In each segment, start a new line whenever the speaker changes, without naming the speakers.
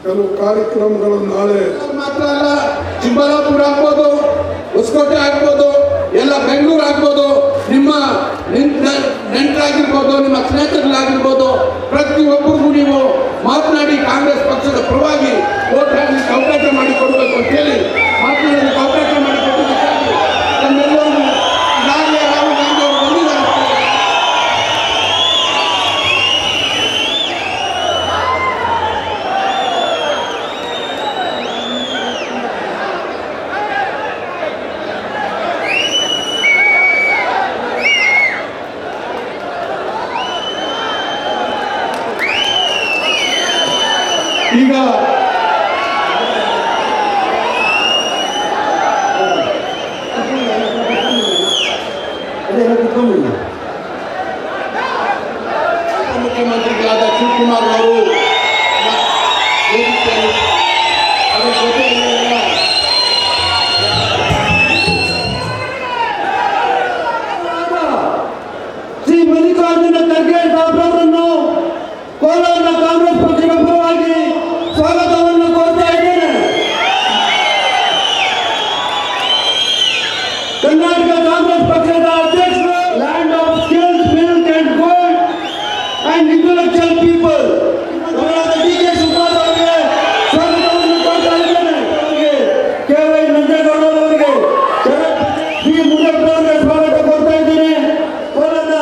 ಕೆಲವು ಕಾರ್ಯಕ್ರಮಗಳು ನಾಳೆ
ಮಾತ್ರ ಅಲ್ಲ, ಚಿಕ್ಕಬಳ್ಳಾಪುರ ಆಗ್ಬೋದು, ಹೊಸಕೋಟೆ ಆಗ್ಬೋದು, ಎಲ್ಲ ಬೆಂಗಳೂರು ಆಗ್ಬೋದು, ನಿಮ್ಮ ನೆಂಟರಾಗಿರ್ಬೋದು, ನಿಮ್ಮ ಸ್ನೇಹಿತರಾಗಿರ್ಬೋದು, ಪ್ರತಿಯೊಬ್ಬರಿಗೂ ನೀವು ಮಾತನಾಡಿ ಕಾಂಗ್ರೆಸ್ ಪಕ್ಷದ ಪರವಾಗಿ ವೋಟ್ ಹಾಕಲಿಕ್ಕೆ ಅವಕಾಶ ಮಾಡಿಕೊಡ್ಬೇಕು ಅಂತ ಹೇಳಿ ಮಾತನಾಡಲಿಕ್ಕೆ ಅವಕಾಶ ಮಾಡಿಕೊಟ್ಟಿದ್ದಕ್ಕಾಗಿ ನಮ್ಮೆಲ್ಲರಿಗೂ ಈಗಾಗಲೇ ರಾಹುಲ್ ಗಾಂಧಿ ಅವರು ಬಂದಿದ್ದಾರೆ. ಈಗ ಮುಖ್ಯಮಂತ್ರಿಗಳಾದ ಶಿವಕುಮಾರ್ ಅವರು ಅದರ ಜೊತೆಯಲ್ಲೆಲ್ಲ
ಶ್ರೀ ಮಲ್ಲಿಕಾರ್ಜುನ ಖರ್ಗೆ ಸಾಹೇಬರನ್ನು ಕೋಲಾರದ ಕಾಂಗ್ರೆಸ್ ಪಕ್ಷದ ಪರವಾಗಿ ಸ್ವಾಗತವನ್ನು ಕೋರ್ತಾ ಇದ್ದೇನೆ. ಕರ್ನಾಟಕ ಕಾಂಗ್ರೆಸ್ ಪಕ್ಷದ ಅಧ್ಯಕ್ಷರು, land of skills, milk and gold and intellectual people D K. Shivakumar ಅವರಿಗೆ ಸ್ವಾಗತವನ್ನು ಕೋರ್ತಾ ಇದ್ದೇನೆ. ಕೆ.ವೈ. ನಂಜೇಗೌಡ ಅವರಿಗೆ, ಶ್ರೀ ಮುನಿಯಪ್ಪ ಅವರಿಗೆ ಸ್ವಾಗತ ಕೋರ್ತಾ ಇದ್ದೇನೆ. ಕೋಲಾರದ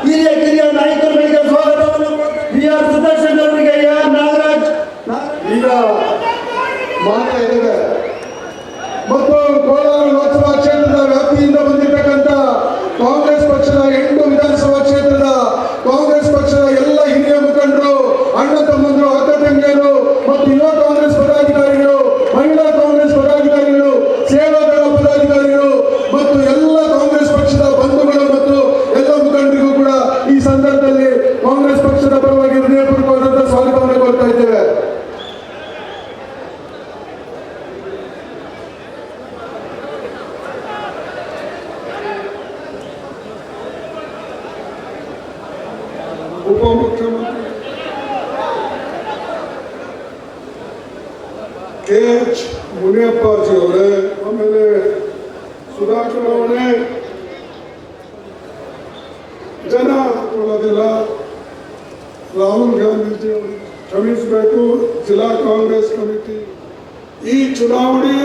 ಕಿರಿಯ ನಾಯಕರಿಗೆ ಸ್ವಾಗತವನ್ನು ಬಿ.ಆರ್. ಸುದರ್ಶನ್ ಅವರಿಗೆ, ಆರ್. ನಾಗರಾಜ್
ಈಗ ಮಾಡ್ತಾ ಇದ್ದೇವೆ. ಮತ್ತು ಕೋಲಾರ ಲೋಕಸಭಾ ಕ್ಷೇತ್ರದ ವ್ಯಾಪ್ತಿಯಿಂದ ಬಂದಿರತಕ್ಕಂಥ ಕಾಂಗ್ರೆಸ್ ಪಕ್ಷದ 8 ವಿಧಾನಸಭಾ ಕ್ಷೇತ್ರದ ಕಾಂಗ್ರೆಸ್ ಪಕ್ಷದ ಎಲ್ಲ ಹಿರಿಯ ಮುಖಂಡರು, ಅಣ್ಣ ತಮ್ಮಂದರು, ಅಕ್ಕ ತಂಗಿಯರು ಮತ್ತು ಯುವ ಕಾಂಗ್ರೆಸ್ ಪದಾಧಿಕಾರಿಗಳು, ಮಹಿಳಾ ಕಾಂಗ್ರೆಸ್ ಪದಾಧಿಕಾರಿಗಳು, ಸೇವಾದಳ ಪದಾಧಿಕಾರಿಗಳು ಮತ್ತು ಎಲ್ಲ ಕಾಂಗ್ರೆಸ್ ಪಕ್ಷದ ಬಂಧುಗಳು ಮತ್ತು ಎಲ್ಲ ಮುಖಂಡರಿಗೂ ಕೂಡ ಈ ಸಂದರ್ಭದಲ್ಲಿ ಕಾಂಗ್ರೆಸ್ ಪಕ್ಷದ ಪರವಾಗಿ ಹೃದಯಪೂರ್ವಕವಾದಂತಹ ಸ್ವಾಗತವನ್ನು ಕೊಡ್ತಾ ಇದ್ದೇವೆ. ಉಪಮುಖ್ಯಮಂತ್ರಿ ಕೆ.ಎಚ್. ಮುನಿಯಪ್ಪಾಜಿ ಅವರೇ, ಆಮೇಲೆ ಸುಧಾಕರ್ ಅವರೇ, ಜನ ಹಾಕೊಳ್ಳೋದಿಲ್ಲ, ರಾಹುಲ್ ಗಾಂಧೀಜಿ ಅವರು ಕ್ಷಮಿಸಬೇಕು, ಜಿಲ್ಲಾ ಕಾಂಗ್ರೆಸ್ ಕಮಿಟಿ ಈ ಚುನಾವಣೆ